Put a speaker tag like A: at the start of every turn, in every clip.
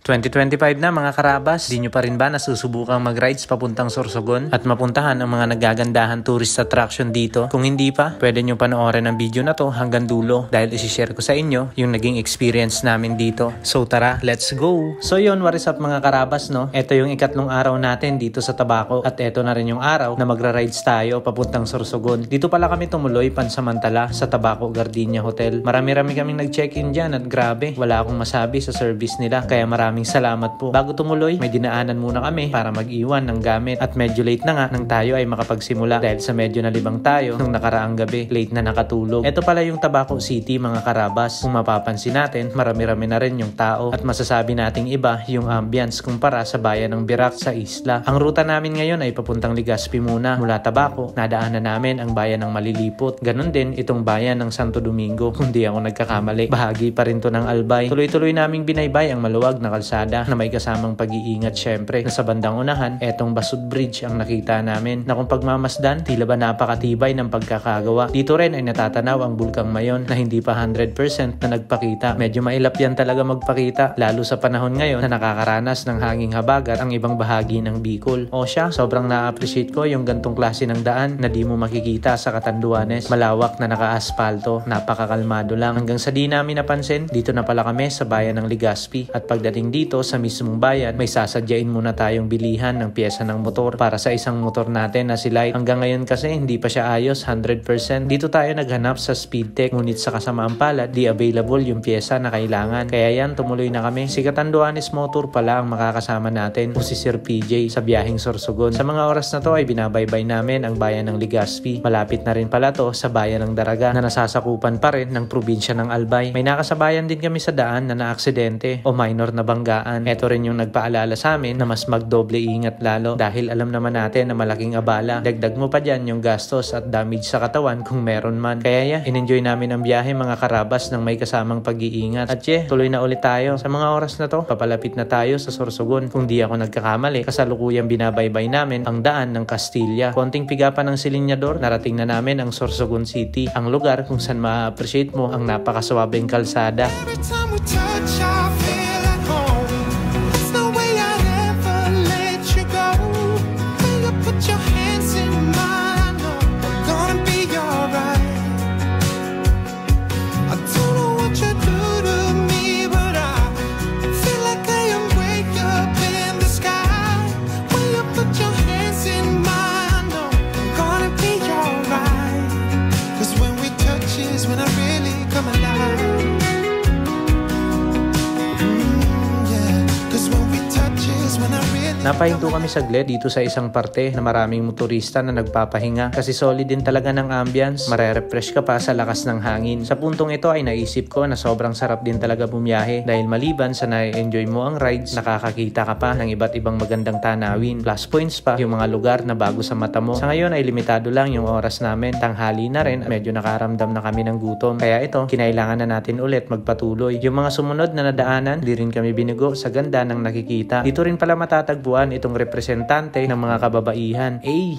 A: 2025 na mga karabas, di nyo pa rin ba nasusubukang mag-rides papuntang Sorsogon at mapuntahan ang mga nagagandahan tourist attraction dito? Kung hindi pa, pwede nyo panoorin ang video na to hanggang dulo dahil isi-share ko sa inyo yung naging experience namin dito. So tara, let's go! So yun, what is up mga karabas, no? Ito yung ikatlong araw natin dito sa Tabaco at ito na rin yung araw na magra-rides tayo papuntang Sorsogon. Dito pala kami tumuloy pansamantala sa Tabaco Gardenia Hotel. Marami-rami kaming nag-check-in dyan at grabe, wala akong masabi sa service nila kaya maraming salamat po. Bago tumuloy, may dinaanan muna kami para mag-iwan ng gamit at medyo late na nga nang tayo ay makapagsimula dahil sa medyo nalibang tayo nung nakaraang gabi. Late na nakatulog. Ito pala yung Tabaco City mga karabas. Kung mapapansin natin, marami-rami na rin yung tao at masasabi nating iba yung ambience kumpara sa bayan ng Birac sa isla. Ang ruta namin ngayon ay papuntang Legazpi muna. Mula Tabaco, nadaanan namin ang bayan ng Malilipot. Ganon din itong bayan ng Santo Domingo. Kung di ako nagkakamali, bahagi pa rin to ng Albay. Tuloy-tuloy naming binaybay ang maluwag na kalsada na may kasamang pag-iingat syempre. Nasa bandang unahan, etong Basud Bridge ang nakita namin na kung pagmamasdan, tila ba napakatibay ng pagkakagawa. Dito rin ay natatanaw ang Bulkang Mayon na hindi pa 100% na nagpakita. Medyo mailap yan talaga magpakita, lalo sa panahon ngayon na nakakaranas ng hanging habagat ang ibang bahagi ng Bicol. O siya, sobrang na-appreciate ko yung gantong klase ng daan na di mo makikita sa Catanduanes. Malawak na naka-aspalto, napakakalmado lang. Hanggang sa di namin napansin, dito na pala kami sa bayan ng Legazpi. At pagdating dito sa mismong bayan, may sasadyain muna tayong bilihan ng pyesa ng motor para sa isang motor natin na si Light. Hanggang ngayon kasi hindi pa siya ayos 100%. Dito tayo naghanap sa Speedtech, ngunit sa kasamaang palad, di available yung pyesa na kailangan. Kaya yan, tumuloy na kami. Si Catanduanes Motor pala ang makakasama natin o si Sir PJ sa biyaheng Sorsogon. Sa mga oras na to ay binabaybay namin ang bayan ng Legazpi. Malapit na rin pala to sa bayan ng Daraga na nasasakupan pa rin ng probinsya ng Albay. May nakasabayan din kami sa daan na naaksidente o minor na banggaan. Ito rin yung nagpaalala sa amin na mas magdoble ingat lalo dahil alam naman natin na malaking abala. Dagdag mo pa dyan yung gastos at damage sa katawan kung meron man. Kaya in-enjoy namin ang biyahe mga karabas ng may kasamang pag-iingat. At tuloy na ulit tayo. Sa mga oras na to, papalapit na tayo sa Sorsogon. Kung di ako nagkakamali, kasalukuyang binabaybay namin ang daan ng Castilla. Konting pigapan ng Silinyador, narating na namin ang Sorsogon City, ang lugar kung saan ma-appreciate mo ang napakaswabeng kalsada. Napahinto kami saglit dito sa isang parte na maraming motorista na nagpapahinga kasi solid din talaga ng ambience, marerefresh ka pa sa lakas ng hangin. Sa puntong ito ay naisip ko na sobrang sarap din talaga bumiyahe dahil maliban sa na-enjoy mo ang rides, nakakakita ka pa ng iba't ibang magandang tanawin. Plus points pa yung mga lugar na bago sa mata mo. Sa ngayon ay limitado lang yung oras namin, tanghali na rin, medyo nakaramdam na kami ng gutom. Kaya ito, kinailangan na natin ulit magpatuloy. Yung mga sumunod na nadaanan, di rin kami binigo sa ganda ng nakikita. Dito rin pala matatagpuan itong representante ng mga kababaihan.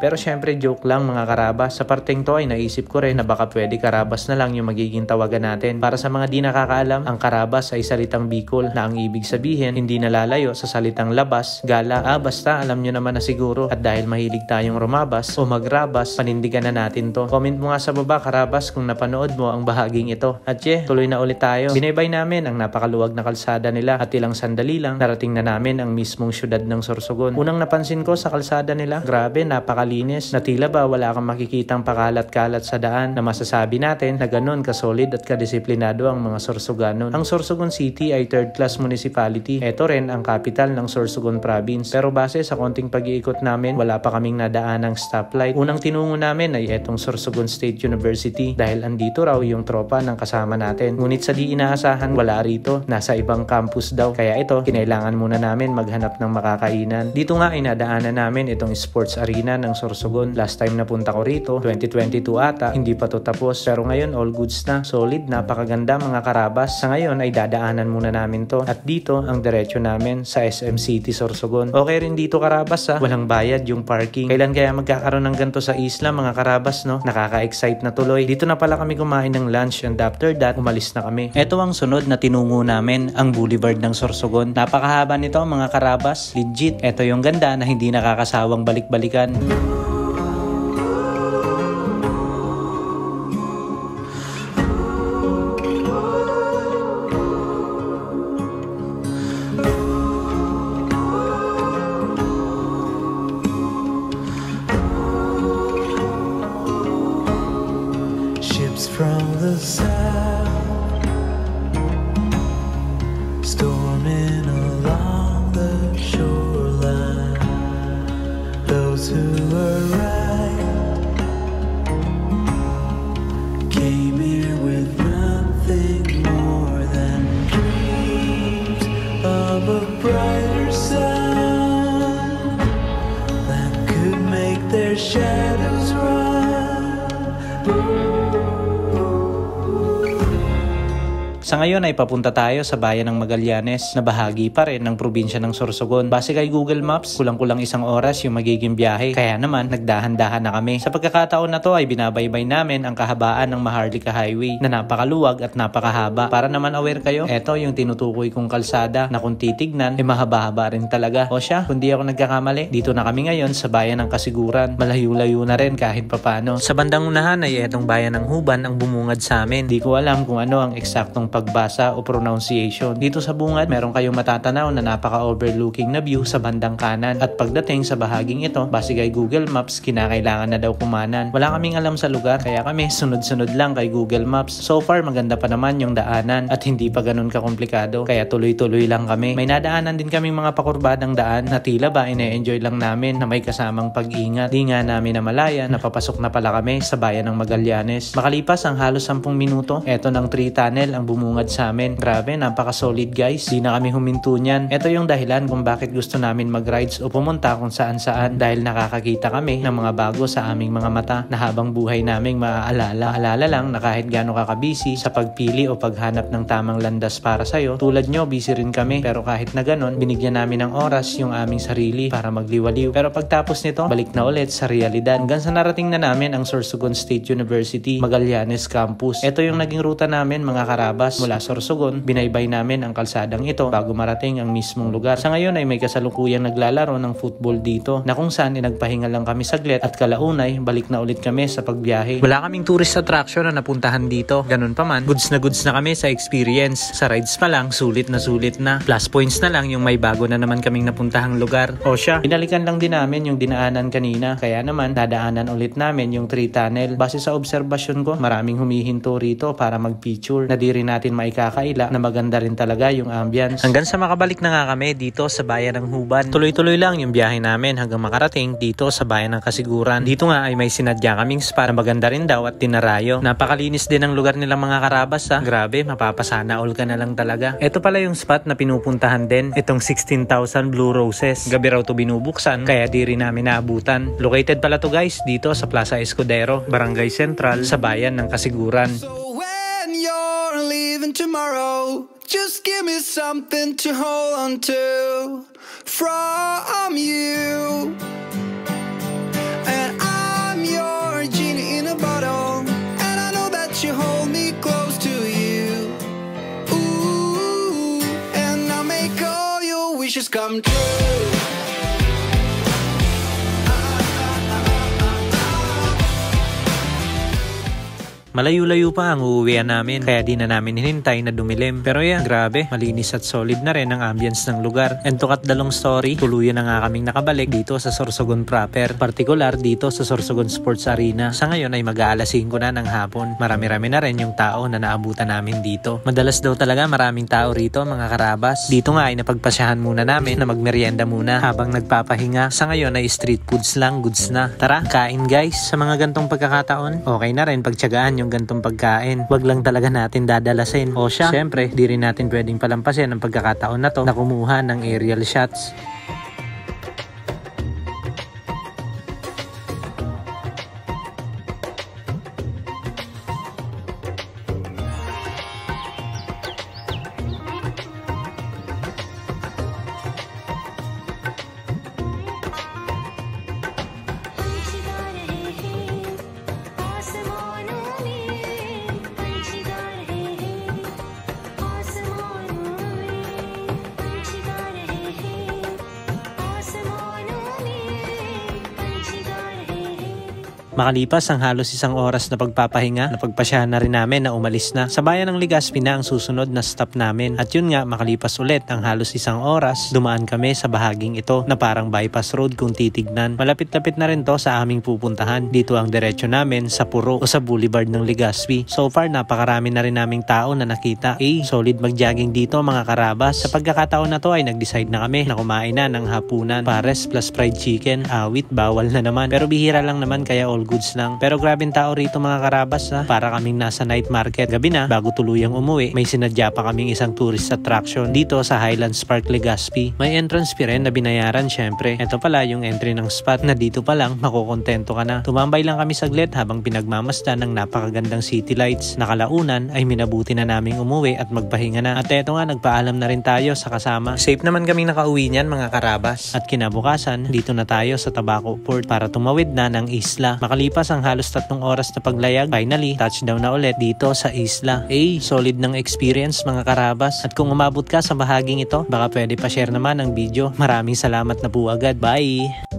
A: Pero syempre joke lang mga karabas. Sa parteng to ay naisip ko rin na baka pwede karabas na lang yung magiging tawagan natin. Para sa mga di nakakaalam, ang karabas ay salitang Bicol na ang ibig sabihin hindi nalalayo sa salitang labas, gala. Basta alam nyo naman na siguro. At dahil mahilig tayong rumabas o magrabas, panindigan na natin to. Comment mo nga sa baba karabas kung napanood mo ang bahaging ito. At tuloy na ulit tayo. Binaybay namin ang napakaluwag na kalsada nila at ilang sandali lang narating na namin ang mismong syudad ng Sorsogon. Unang napansin ko sa kalsada nila, grabe, napakalinis na tila ba wala kang makikitang pakalat-kalat sa daan na masasabi natin na ganun kasolid at kadisiplinado ang mga Sorsoganon. Ang Sorsogon City ay third class municipality. Ito rin ang capital ng Sorsogon Province. Pero base sa konting pag-iikot namin, wala pa kaming nadaan ng stoplight. Unang tinungo namin ay etong Sorsogon State University dahil andito raw yung tropa ng kasama natin. Ngunit sa di inaasahan, wala rito. Nasa ibang campus daw. Kaya ito, kinailangan muna namin maghanap ng makakainan Pangasinan. Dito nga inadaanan namin itong sports arena ng Sorsogon. Last time na punta ko rito, 2022 ata, hindi pa to tapos. Pero ngayon all goods na, solid, napakaganda mga karabas. Sa ngayon ay dadaanan muna namin to. At dito ang diretsyo namin sa SM City Sorsogon. Okay rin dito karabas ha, walang bayad yung parking. Kailan kaya magkakaroon ng ganito sa isla mga karabas no? Nakaka-excite na tuloy. Dito na pala kami kumain ng lunch and after that, umalis na kami. Ito ang sunod na tinungo namin, ang Boulevard ng Sorsogon. Napakahaba nito mga karabas, legit. Ito yung ganda na hindi nakakasawang balik-balikan.
B: Ships from the south storming along the shoreline. Those who were right came here with nothing more than dreams of a brighter sun that could make their shadows run.
A: Sa ngayon ay papunta tayo sa bayan ng Magallanes na bahagi pa rin ng probinsya ng Sorsogon. Base kay Google Maps, kulang-kulang 1 oras yung magiging biyahe. Kaya naman, nagdahan-dahan na kami. Sa pagkakataon na to ay binabaybay namin ang kahabaan ng Maharlika Highway na napakaluwag at napakahaba. Para naman aware kayo, eto yung tinutukoy kong kalsada na kung titignan, mahaba-haba rin talaga. O siya, kung di ako nagkakamali, dito na kami ngayon sa bayan ng Kasiguran. Malayo-layo na rin kahit papano. Sa bandang unahan ay etong bayan ng Huban ang bumungad sa amin. Di ko alam kung ano ang eksaktong pagbasa o pronunciation. Dito sa bungad, meron kayong matatanaw na napaka-overlooking na view sa bandang kanan. At pagdating sa bahaging ito, base kay Google Maps, kinakailangan na daw kumanan. Wala kaming alam sa lugar, kaya kami sunod-sunod lang kay Google Maps. So far, maganda pa naman yung daanan at hindi pa ganun kakomplikado. Kaya tuloy-tuloy lang kami. May nadaanan din kaming mga pakurbadang daan na tila ba ine-enjoy lang namin na may kasamang pag-ingat. Di nga namin namalaya, napapasok na pala kami sa bayan ng Magallanes. Makalipas ang halos 10 minuto, eto ng 3 tunnel ang bumungad sa amin. Grabe, napaka-solid guys. Di na kami huminto niyan. Ito yung dahilan kung bakit gusto namin mag-rides o pumunta kung saan-saan dahil nakakakita kami ng mga bago sa aming mga mata na habang buhay naming maaalala. Alala lang na kahit gaano ka ka-busy sa pagpili o paghanap ng tamang landas para sa'yo, tulad nyo, busy rin kami. Pero kahit na ganon, binigyan namin ng oras yung aming sarili para magliwaliw. Pero pagtapos nito, balik na ulit sa realidad. Hanggang sa narating na namin ang Sorsogon State University, Magallanes Campus. Ito yung naging ruta namin mga karabas. Mula Sorsogon, binaybay namin ang kalsadang ito bago marating ang mismong lugar. Sa ngayon ay may kasalukuyang naglalaro ng football dito na kung saan nagpahinga lang kami saglit at kalaunay balik na ulit kami sa pagbiyahe. Wala kaming tourist attraction na napuntahan dito. Ganun pa man, goods na kami sa experience. Sa rides pa lang, sulit na. Plus points na lang yung may bago na naman kaming napuntahang lugar. O siya, binalikan lang din namin yung dinaanan kanina. Kaya naman, dadaanan ulit namin yung 3 tunnel. Base sa obserbasyon ko, maraming humihinto rito para mag-picture na di rin natin maikakaila na maganda rin talaga yung ambience. Hanggang sa makabalik na nga kami dito sa bayan ng Huban. Tuloy-tuloy lang yung biyahe namin hanggang makarating dito sa bayan ng Kasiguran. Dito nga ay may sinadya kaming spa na maganda rin daw at tinarayo. Napakalinis din ang lugar nilang mga karabas ha. Grabe, mapapasana all ka na lang talaga. Ito pala yung spot na pinupuntahan din. Itong 16,000 Blue Roses. Gabi raw to binubuksan kaya di rin namin naabutan. Located pala to guys dito sa Plaza Escudero, Barangay Central sa bayan ng Kasiguran.
B: Tomorrow, just give me something to hold on to from you, and I'm your genie in a bottle, and I know that you hold me close to you. Ooh, and I'll make all your wishes come true.
A: Malayo-layo pa ang uuwian namin kaya di na namin hinintay na dumilim. Pero yan, grabe, malinis at solid na rin ang ambience ng lugar. And to cut the long story, tuluyan na nga kaming nakabalik dito sa Sorsogon proper. Partikular dito sa Sorsogon Sports Arena. Sa ngayon ay mag-aalas 5 na ng hapon. Marami-rami na rin yung tao na naabutan namin dito. Madalas daw talaga maraming tao rito mga karabas. Dito nga ay napagpasyahan muna namin na magmerienda muna habang nagpapahinga. Sa ngayon ay street foods lang, goods na. Tara, kain guys. Sa mga gantong pagkakataon, okay na rin pagtiyagaan yung gantong pagkain. Wag lang talaga natin dadalasin. O siya, syempre, di rin natin pwedeng palampasin ang pagkakataon na to na kumuha ng aerial shots. Makalipas ang halos isang oras na pagpapahinga, napagpasyahan na rin namin na umalis na. Sa bayan ng Legazpi na ang susunod na stop namin. At yun nga, makalipas ulit ang halos isang oras, dumaan kami sa bahaging ito na parang bypass road kung titignan. Malapit-lapit na rin to sa aming pupuntahan. Dito ang diretsyo namin sa Puro o sa Boulevard ng Legazpi. So far, napakarami na rin naming tao na nakita. Solid mag-jogging dito mga karabas. Sa pagkakataon na to ay nag-decide na kami na kumain na ng hapunan. Pares plus fried chicken, awit, bawal na naman. Pero bihira lang naman kaya all goods lang. Pero grabing tao rito mga karabas ha. Para kaming nasa night market. Gabi na, bago tuluyang umuwi, may sinadya pa kaming isang tourist attraction dito sa Highlands Park, Legazpi. May entrance fee rin na binayaran syempre. Ito pala yung entry ng spot na dito pa lang makukontento ka na. Tumambay lang kami saglit habang pinagmamasdan ng napakagandang city lights. Nakalaunan ay minabuti na naming umuwi at magpahinga na. At eto nga, nagpaalam na rin tayo sa kasama. Safe naman kaming nakauwi niyan mga karabas. At kinabukasan, dito na tayo sa Tabaco Port para tumawid na ng isla. Makalipas ang halos 3 oras na paglayag, finally, touchdown na ulit dito sa isla. Solid ng experience mga karabas. At kung umabot ka sa bahaging ito, baka pwede pa share naman ang video. Maraming salamat na po agad. Bye!